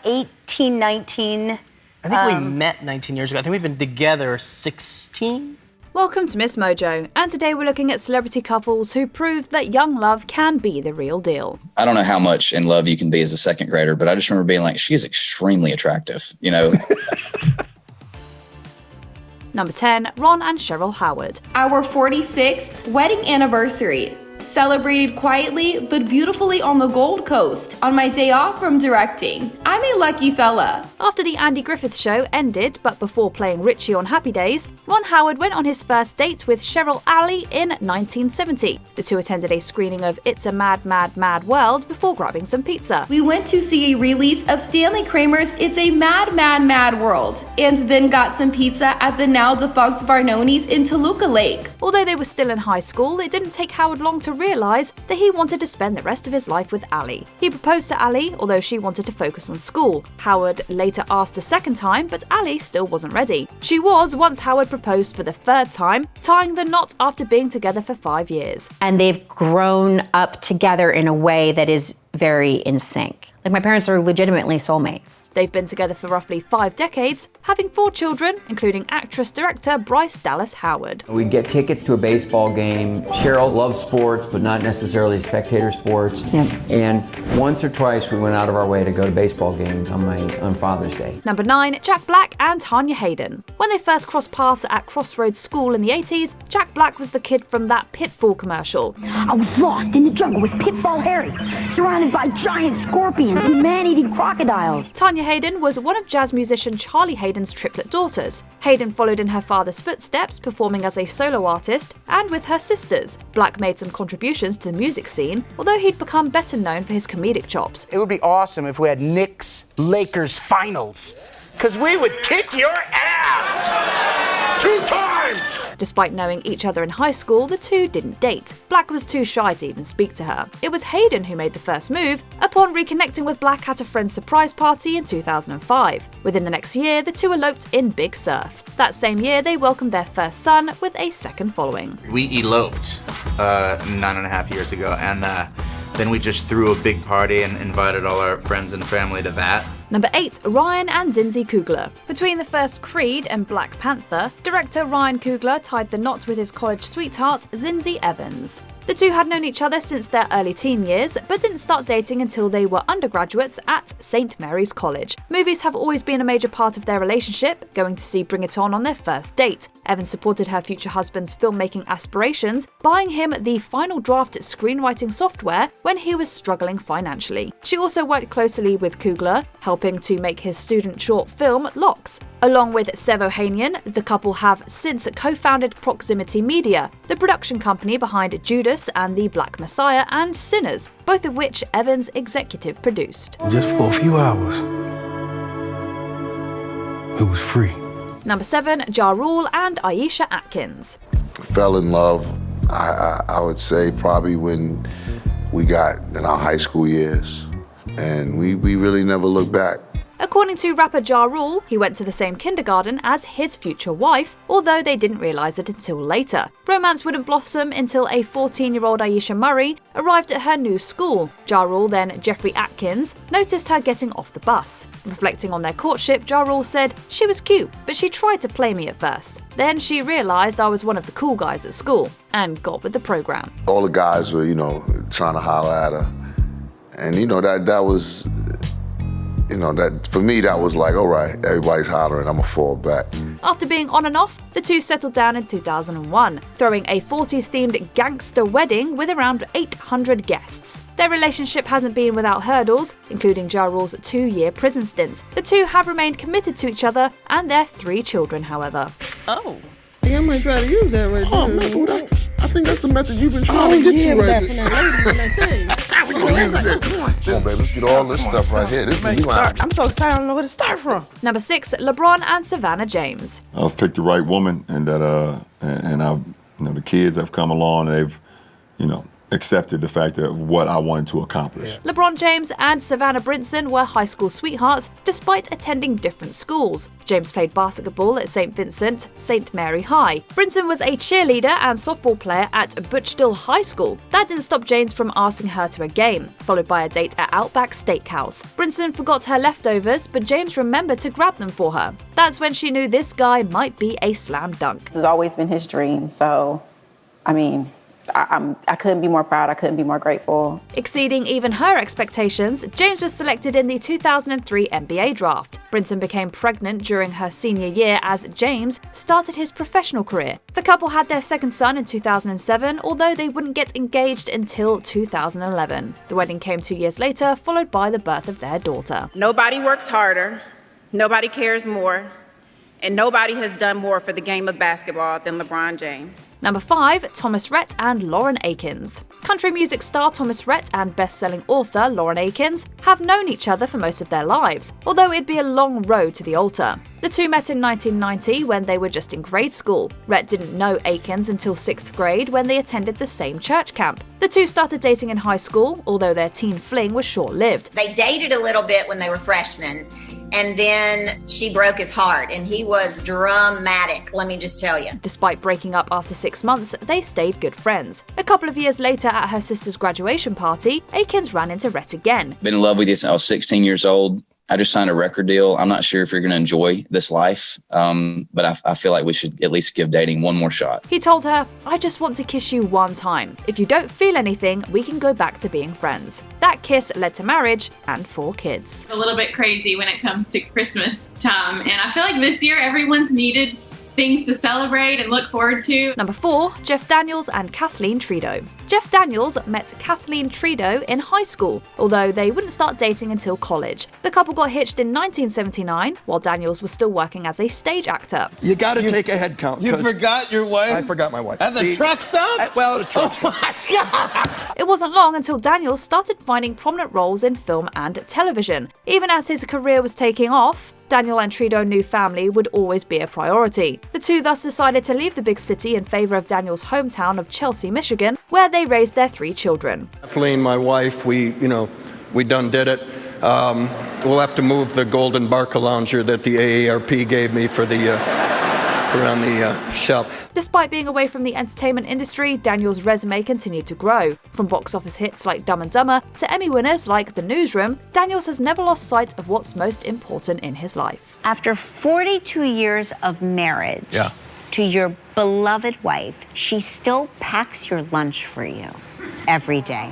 18, 19. I think we met 19 years ago. I think we've been together 16. Welcome to MsMojo, and today we're looking at celebrity couples who proved that young love can be the real deal. I don't know how much in love you can be as a second grader, but I just remember being like, she is extremely attractive, you know? Number 10, Ron and Cheryl Howard. Our 46th wedding anniversary. Celebrated quietly but beautifully on the Gold Coast on my day off from directing. I'm a lucky fella. After the Andy Griffith Show ended, but before playing Richie on Happy Days, Ron Howard went on his first date with Cheryl Ali in 1970. The two attended a screening of It's a Mad, Mad, Mad World before grabbing some pizza. We went to see a release of Stanley Kramer's It's a Mad, Mad, Mad World, and then got some pizza at the now defunct Barnoni's in Toluca Lake. Although they were still in high school, it didn't take Howard long to realize that he wanted to spend the rest of his life with Ali. He proposed to Ali, although she wanted to focus on school. Howard later asked a second time, but Ali still wasn't ready. She was once Howard proposed for the third time, tying the knot after being together for 5 years. And they've grown up together in a way that is very in sync. Like, my parents are legitimately soulmates. They've been together for roughly 5 decades, having 4 children, including actress-director Bryce Dallas Howard. We'd get tickets to a baseball game. Cheryl loves sports, but not necessarily spectator sports. Yeah. And once or twice we went out of our way to go to baseball games on Father's Day. Number 9, Jack Black and Tanya Hayden. When they first crossed paths at Crossroads School in the 80s, Jack Black was the kid from that Pitfall commercial. I was lost in the jungle with Pitfall Harry, surrounded by giant scorpions and man-eating crocodiles. Tanya Hayden was one of jazz musician Charlie Hayden's triplet daughters. Hayden followed in her father's footsteps, performing as a solo artist and with her sisters. Black made some contributions to the music scene, although he'd become better known for his comedic chops. It would be awesome if we had Knicks-Lakers finals, because we would kick your ass 2 times! Despite knowing each other in high school, the two didn't date. Black was too shy to even speak to her. It was Hayden who made the first move, upon reconnecting with Black at a friend's surprise party in 2005. Within the next year, the two eloped in Big Surf. That same year, they welcomed their first son with a second following. We eloped 9.5 years ago, and then we just threw a big party and invited all our friends and family to that. Number 8, Ryan and Zindsey Coogler. Between the first Creed and Black Panther, director Ryan Coogler tied the knot with his college sweetheart, Zindsey Evans. The two had known each other since their early teen years, but didn't start dating until they were undergraduates at St. Mary's College. Movies have always been a major part of their relationship, going to see Bring It On their first date. Evans supported her future husband's filmmaking aspirations, buying him the final draft screenwriting software when he was struggling financially. She also worked closely with Coogler, helping to make his student short film Locks. Along with Sevo Hanian, the couple have since co-founded Proximity Media, the production company behind Judas and the Black Messiah and Sinners, both of which Evans executive produced. Just for a few hours, it was free. Number 7, Ja Rule and Aisha Atkins. Fell in love, I would say, probably when we got in our high school years, and we really never looked back. According to rapper Ja Rule, he went to the same kindergarten as his future wife, although they didn't realize it until later. Romance wouldn't blossom until a 14-year-old Aisha Murray arrived at her new school. Ja Rule, then Jeffrey Atkins, noticed her getting off the bus. Reflecting on their courtship, Ja Rule said, "She was cute, but she tried to play me at first. Then she realized I was one of the cool guys at school and got with the program." All the guys were, trying to holler at her. And, that was... that for me, that was like, all right, everybody's hollering, I'm gonna fall back. After being on and off, the two settled down in 2001, throwing a 40s-themed gangster wedding with around 800 guests. Their relationship hasn't been without hurdles, including Ja Rule's 2-year prison stint. The two have remained committed to each other and their 3 children, however. Oh. I might try to use that right there. Oh, man, I think that's the method you've been trying to get to right there. We're gonna use it. Come on, baby, let's get all this stuff right here. This is I'm so excited, I don't know where to start from. Number 6, LeBron and Savannah James. I've picked the right woman, and that and I've, the kids have come along, and they've, accepted the fact of what I wanted to accomplish. LeBron James and Savannah Brinson were high school sweethearts despite attending different schools. James played basketball at St. Vincent, St. Mary High. Brinson was a cheerleader and softball player at Butchdill High School. That didn't stop James from asking her to a game, followed by a date at Outback Steakhouse. Brinson forgot her leftovers, but James remembered to grab them for her. That's when she knew this guy might be a slam dunk. This has always been his dream, so, I mean, I couldn't be more proud, I couldn't be more grateful. Exceeding even her expectations, James was selected in the 2003 NBA draft. Brinson became pregnant during her senior year as James started his professional career. The couple had their second son in 2007, although they wouldn't get engaged until 2011. The wedding came 2 years later, followed by the birth of their daughter. Nobody works harder, nobody cares more, and nobody has done more for the game of basketball than LeBron James. Number 5, Thomas Rhett and Lauren Akins. Country music star Thomas Rhett and best-selling author Lauren Akins have known each other for most of their lives, although it'd be a long road to the altar. The two met in 1990 when they were just in grade school. Rhett didn't know Akins until 6th grade when they attended the same church camp. The two started dating in high school, although their teen fling was short-lived. They dated a little bit when they were freshmen, and then she broke his heart, and he was dramatic, let me just tell you. Despite breaking up after 6 months, they stayed good friends. A couple of years later at her sister's graduation party, Akins ran into Rhett again. Been in love with you since I was 16 years old. I just signed a record deal. I'm not sure if you're going to enjoy this life, but I feel like we should at least give dating one more shot. He told her, "I just want to kiss you one time. If you don't feel anything, we can go back to being friends." That kiss led to marriage and 4 kids. A little bit crazy when it comes to Christmas time, and I feel like this year everyone's needed things to celebrate and look forward to. Number 4, Jeff Daniels and Kathleen Trudeau. Jeff Daniels met Kathleen Trudeau in high school, although they wouldn't start dating until college. The couple got hitched in 1979, while Daniels was still working as a stage actor. You gotta take a head count. You forgot your wife? I forgot my wife. At the truck stop? At a truck stop. Oh my God! It wasn't long until Daniels started finding prominent roles in film and television. Even as his career was taking off, Daniel and Trudeau knew family would always be a priority. The two thus decided to leave the big city in favor of Daniel's hometown of Chelsea, Michigan, where they raised their 3 children. Kathleen, my wife, we done did it. We'll have to move the golden Barca lounger that the AARP gave me for the around the shelf. Despite being away from the entertainment industry, Daniel's resume continued to grow. From box office hits like Dumb and Dumber to Emmy winners like The Newsroom, Daniels has never lost sight of what's most important in his life. After 42 years of marriage to your beloved wife, she still packs your lunch for you every day.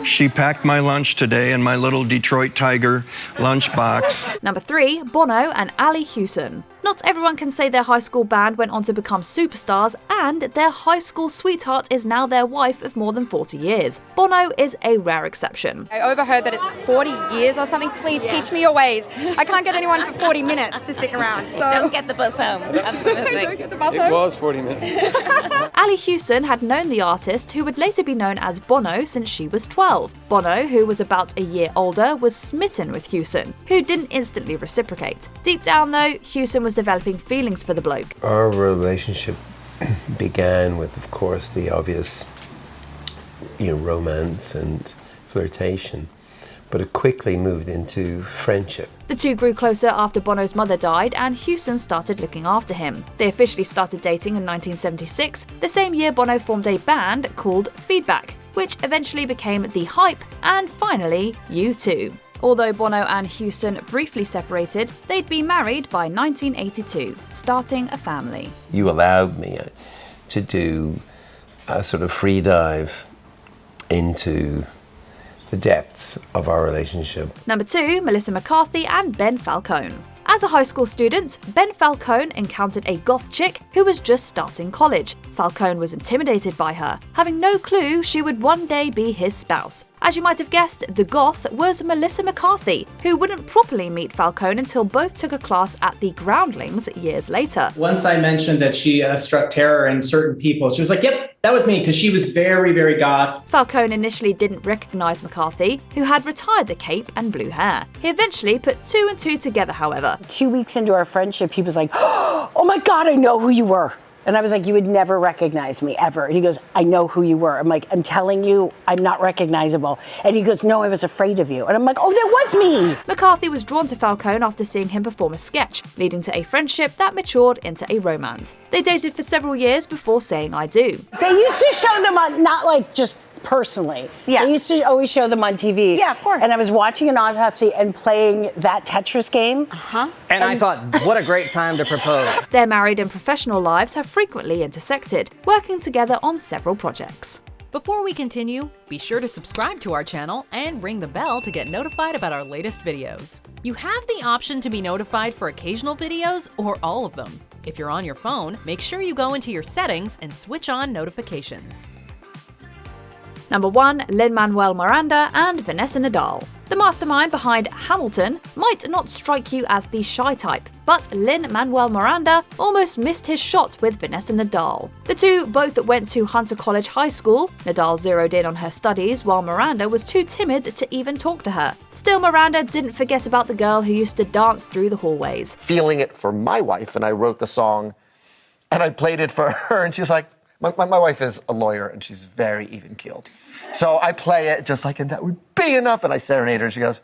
She packed my lunch today in my little Detroit Tiger lunchbox. Number 3, Bono and Ali Hewson. Not everyone can say their high school band went on to become superstars, and their high school sweetheart is now their wife of more than 40 years. Bono is a rare exception. I overheard that it's 40 years or something. Please teach me your ways. I can't get anyone for 40 minutes to stick around. So. Don't get the bus home. That's the mistake. Don't get the bus home. It was 40 minutes. Ali Hewson had known the artist, who would later be known as Bono, since she was 12. Bono, who was about a year older, was smitten with Hewson, who didn't instantly reciprocate. Deep down though, Hewson was developing feelings for the bloke. Our relationship began with, of course, the obvious, romance and flirtation, but it quickly moved into friendship. The two grew closer after Bono's mother died, and Hewson started looking after him. They officially started dating in 1976, the same year Bono formed a band called Feedback, which eventually became The Hype, and finally, U2. Although Bono and Hewson briefly separated, they'd be married by 1982, starting a family. You allowed me to do a sort of free dive into the depths of our relationship. Number 2, Melissa McCarthy and Ben Falcone. As a high school student, Ben Falcone encountered a goth chick who was just starting college. Falcone was intimidated by her, having no clue she would one day be his spouse. As you might have guessed, the goth was Melissa McCarthy, who wouldn't properly meet Falcone until both took a class at the Groundlings years later. Once I mentioned that she struck terror in certain people, she was like, yep, that was me, because she was very, very goth. Falcone initially didn't recognize McCarthy, who had retired the cape and blue hair. He eventually put 2 and 2 together, however. 2 weeks into our friendship, he was like, oh my God, I know who you were. And I was like, you would never recognize me, ever. And he goes, I know who you were. I'm like, I'm telling you, I'm not recognizable. And he goes, no, I was afraid of you. And I'm like, oh, that was me. McCarthy was drawn to Falcone after seeing him perform a sketch, leading to a friendship that matured into a romance. They dated for several years before saying I do. They used to show them on, not like just personally. Yeah. They used to always show them on TV. Yeah, of course. And I was watching an autopsy and playing that Tetris game. And I thought, what a great time to propose. Their married and professional lives have frequently intersected, working together on several projects. Before we continue, be sure to subscribe to our channel and ring the bell to get notified about our latest videos. You have the option to be notified for occasional videos or all of them. If you're on your phone, make sure you go into your settings and switch on notifications. Number 1, Lin-Manuel Miranda and Vanessa Nadal. The mastermind behind Hamilton might not strike you as the shy type, but Lin-Manuel Miranda almost missed his shot with Vanessa Nadal. The two both went to Hunter College High School. Nadal zeroed in on her studies, while Miranda was too timid to even talk to her. Still, Miranda didn't forget about the girl who used to dance through the hallways. Feeling it for my wife, and I wrote the song, and I played it for her, and she's like, my wife is a lawyer, and she's very even-keeled. So I play it just like, and that would be enough. And I serenade her, and she goes,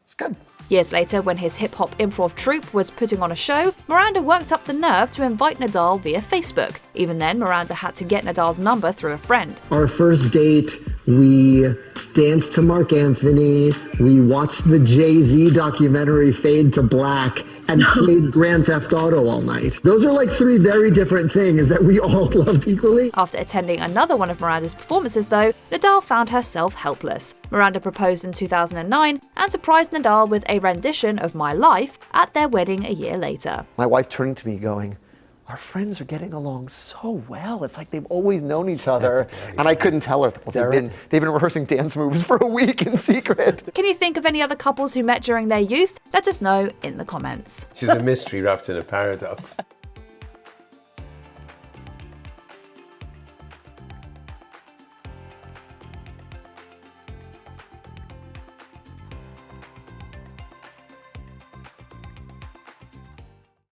it's good. Years later, when his hip-hop improv troupe was putting on a show, Miranda worked up the nerve to invite Nadal via Facebook. Even then, Miranda had to get Nadal's number through a friend. Our first date, we danced to Mark Anthony, we watched the Jay-Z documentary Fade to Black, and played Grand Theft Auto all night. Those are like 3 very different things that we all loved equally. After attending another one of Miranda's performances, though, Nadal found herself helpless. Miranda proposed in 2009 and surprised Nadal with a rendition of My Life at their wedding a year later. My wife turned to me going, our friends are getting along so well. It's like they've always known each other. And I couldn't tell her, well, they've been rehearsing dance moves for a week in secret. Can you think of any other couples who met during their youth? Let us know in the comments. She's a mystery wrapped in a paradox.